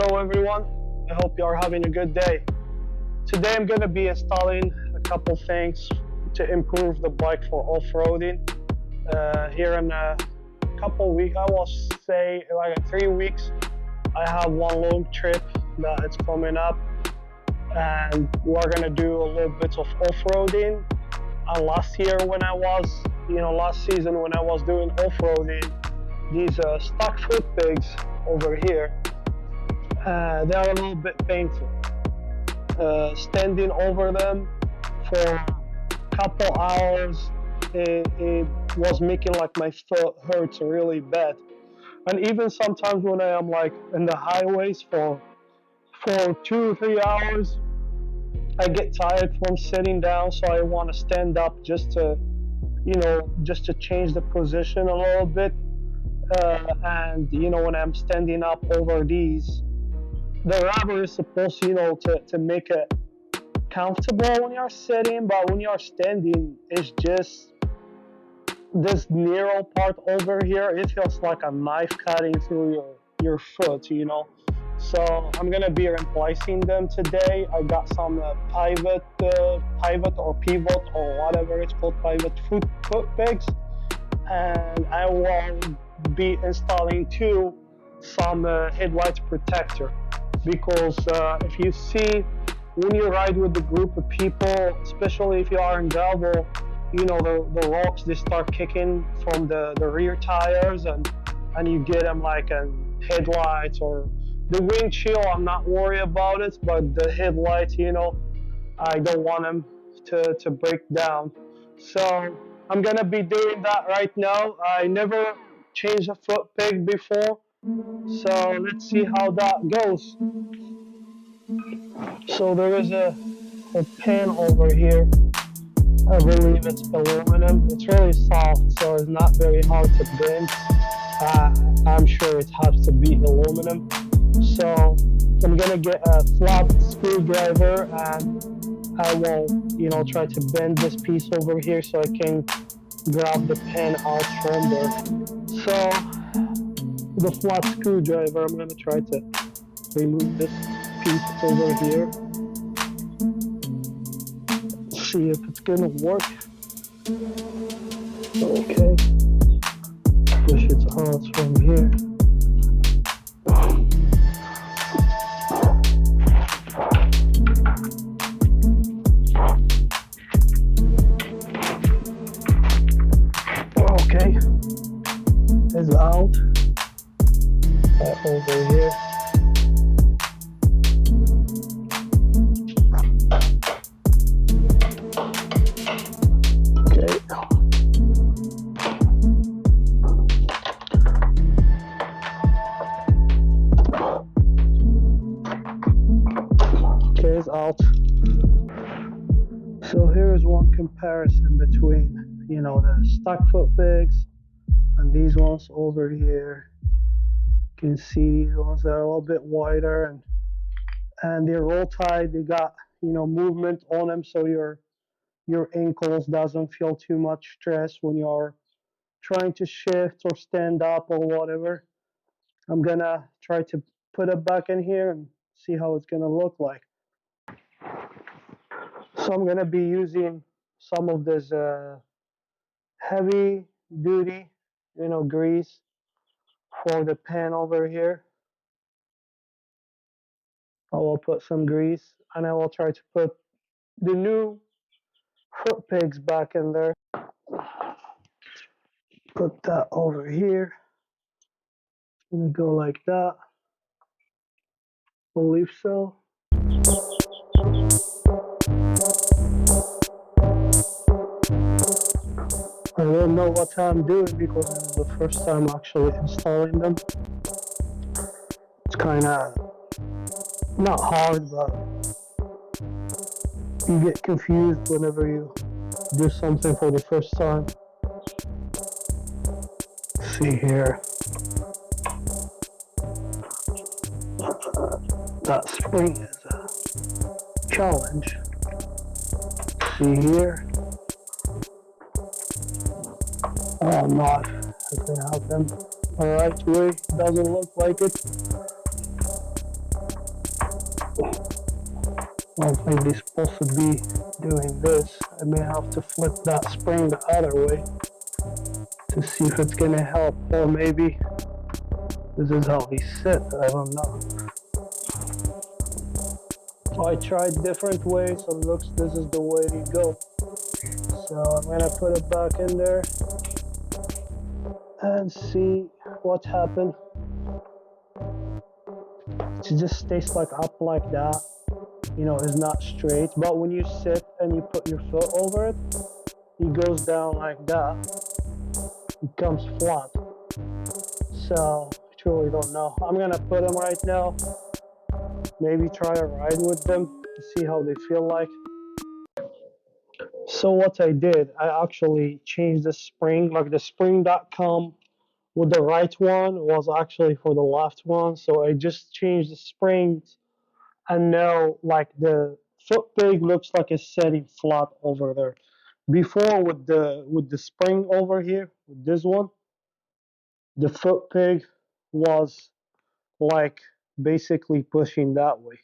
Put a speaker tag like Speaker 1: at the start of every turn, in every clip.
Speaker 1: Hello everyone, I hope you are having a good day. Today I'm going to be installing a couple things to improve the bike for off-roading. Here in a couple weeks, I will say like 3 weeks, I have one long trip that is coming up and we're going to do a little bit of off-roading. And last year when I was, last season when I was doing off-roading, these stock foot pegs over here, they are a little bit painful. Standing over them for a couple hours, it was making like my foot hurts really bad. And even sometimes when I am like in the highways for 2 or 3 hours, I get tired from sitting down, so I want to stand up just to change the position a little bit. And when I'm standing up over these, the rubber is supposed to make it comfortable when you're sitting, but when you're standing, it's just this narrow part over here. It feels like a knife cutting through your foot. So I'm gonna be replacing them today. I got some pivot or pivot or whatever it's called, pivot foot pegs, and I will be installing some headlight protector, because if you see, when you ride with a group of people, especially if you are in gravel, the rocks, they start kicking from the rear tires, and you get them like in headlights or the windshield. I'm not worried about it, but the headlights, I don't want them to break down. So I'm gonna be doing that right now. I never changed a foot peg before, so let's see how that goes. So there is a pin over here. I believe it's aluminum. It's really soft, so it's not very hard to bend. I'm sure it has to be aluminum. So I'm gonna get a flat screwdriver and I will, try to bend this piece over here so I can grab the pin out from there. So the flat screwdriver, I'm gonna try to remove this piece over here. See if it's gonna work. Okay, push it out from here. Okay, it's out. Over here. Is out. So here is one comparison between the stock foot pegs and these ones over here. You can see these ones that are a little bit wider, and they're roll tight. They got movement on them, so your ankles doesn't feel too much stress when you're trying to shift or stand up or whatever. I'm gonna try to put it back in here and see how it's gonna look like. So I'm gonna be using some of this heavy duty, grease for the pan over here. I will put some grease and I will try to put the new foot pegs back in there. Put that over here. Gonna go like that. Believe so. I don't know what I'm doing because this is the first time actually installing them. It's kind of not hard, but you get confused whenever you do something for the first time. Let's see here. That spring is a challenge. See here. Oh, not if they have them the right way. Doesn't look like it. I don't think they're supposed to be doing this. I may have to flip that spring the other way to see if it's gonna help, or maybe this is how they sit, I don't know. So I tried different ways, so it looks this is the way to go. So I'm gonna put it back in there and see what happened. It just stays like up like that, you know, it's not straight, but when you sit and you put your foot over it, it goes down like that, it comes flat. So I truly don't know. I'm gonna put them right now, maybe try a ride with them to see how they feel like. So what I did, I actually changed the spring, like the spring that come with the right one was actually for the left one. So I just changed the springs, and now like the foot peg looks like it's setting flat over there. Before with the spring over here, with this one, the foot peg was like basically pushing that way.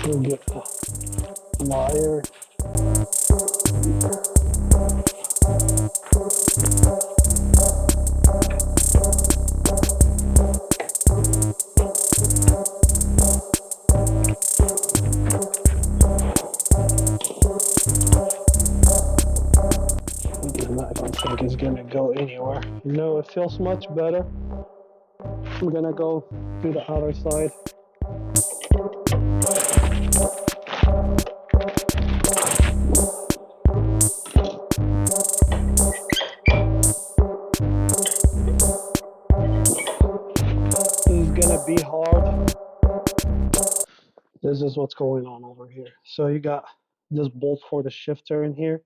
Speaker 1: We'll get a wire. I don't think it's gonna go anywhere. You know, it feels much better. I'm gonna go to the other side. This is gonna be hard. This is what's going on over here. So you got this bolt for the shifter in here.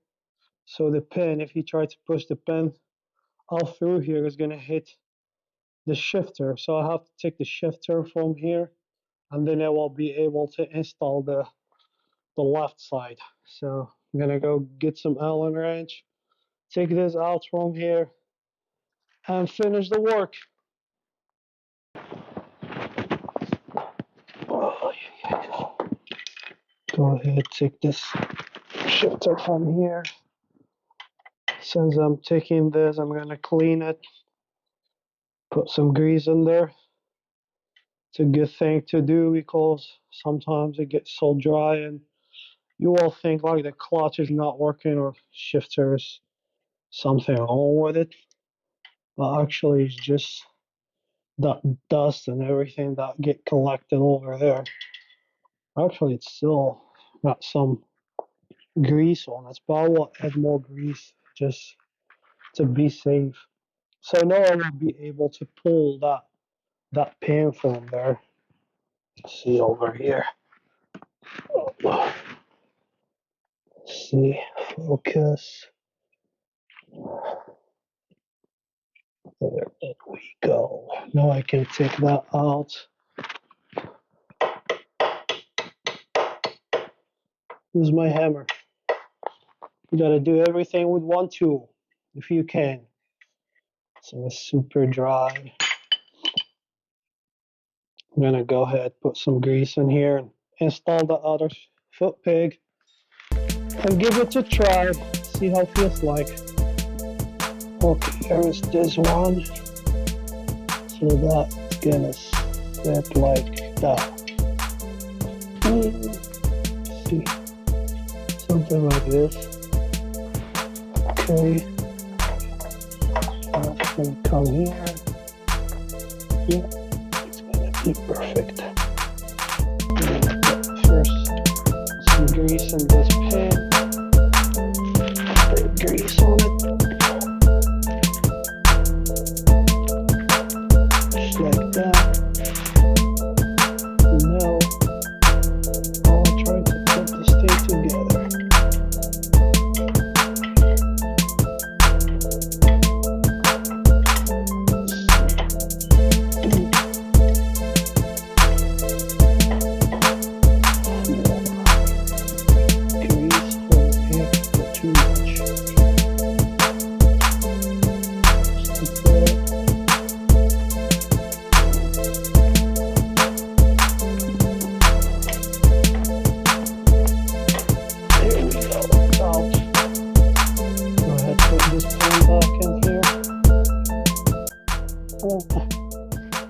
Speaker 1: So the pin, if you try to push the pin all through here, is gonna hit the shifter. So I have to take the shifter from here, and then I will be able to install the left side. So I'm gonna go get some Allen wrench, take this out from here, and finish the work. Go ahead, take this shifter from here. Since I'm taking this, I'm gonna clean it, put some grease in there. It's a good thing to do because sometimes it gets so dry and you will think like the clutch is not working or shifter's something wrong with it, but actually it's just that dust and everything that get collected over there. Actually, it's still got some grease on it, but I will add more grease just to be safe. So now I will be able to pull that pin from there. See over here. See, focus. There we go. Now I can take that out. This is my hammer. You gotta do everything with one tool if you can. So it's super dry. I'm gonna go ahead, put some grease in here and install the other foot peg and give it a try. See how it feels like. Okay, here is this one. So that's gonna set like that. See, something like this. Okay, that's gonna come here. Yeah, it's gonna be perfect. First, some grease in this pan. Put grease on it. Just like that. Now, I'll try to put this thing together.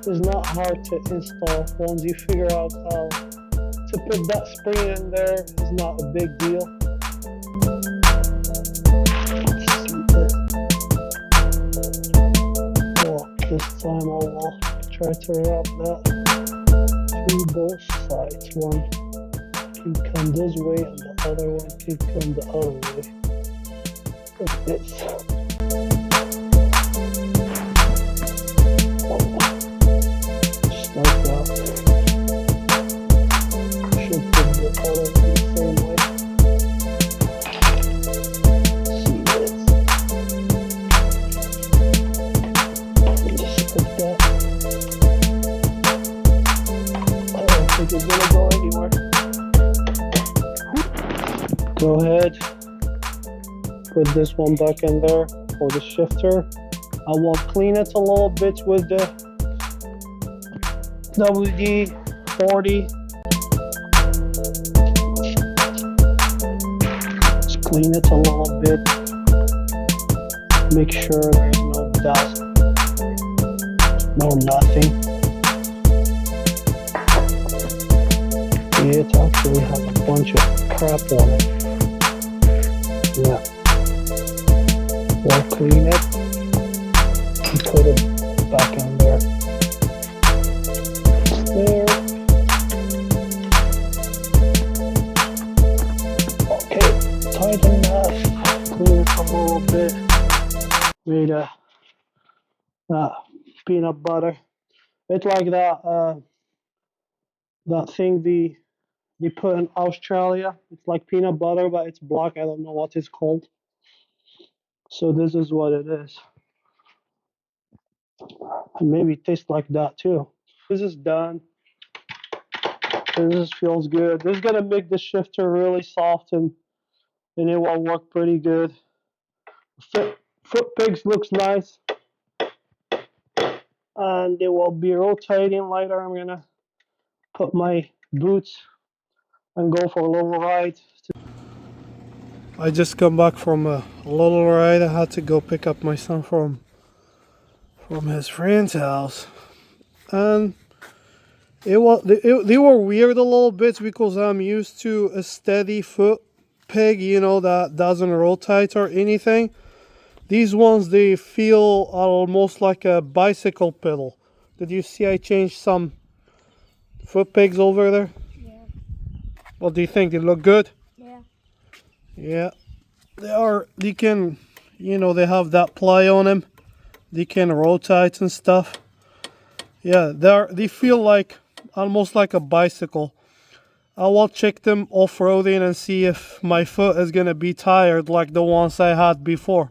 Speaker 1: It's not hard to install. Once you figure out how to put that spring in there, it's not a big deal. Well, this time I will try to wrap that to both sides. One can come this way and the other one can come the other way. Like this. Just like that. Should put the other one the same way. See this. Just like that. I don't think it's gonna go anywhere. Go ahead. Put this one back in there for the shifter. I will clean it a little bit with the WD-40. Just clean it a little bit. Make sure there's no dust, no nothing. It actually has a bunch of crap on it. Yeah. We'll clean it and put it back in there. There. Okay, tight enough. Clean it a little bit. Made peanut butter. It's like that thing they put in Australia. It's like peanut butter, but it's black. I don't know what it's called. So this is what it is. And maybe it tastes like that too. This is done. This feels good. This is gonna make the shifter really soft and it will work pretty good. PIVOTPEGZ looks nice. And it will be rotating later. I'm gonna put my boots and go for a little ride. I just come back from a little ride. I had to go pick up my son from his friend's house, and they were weird a little bit because I'm used to a steady foot peg, you know, that doesn't rotate or anything. These ones, they feel almost like a bicycle pedal. Did you see I changed some foot pegs over there?
Speaker 2: Yeah.
Speaker 1: What do you think? They look good?
Speaker 2: Yeah.
Speaker 1: Yeah. They can, you know, they have that ply on them. They can rotate and stuff. Yeah, they feel like almost like a bicycle. I will check them off-roading and see if my foot is gonna be tired like the ones I had before.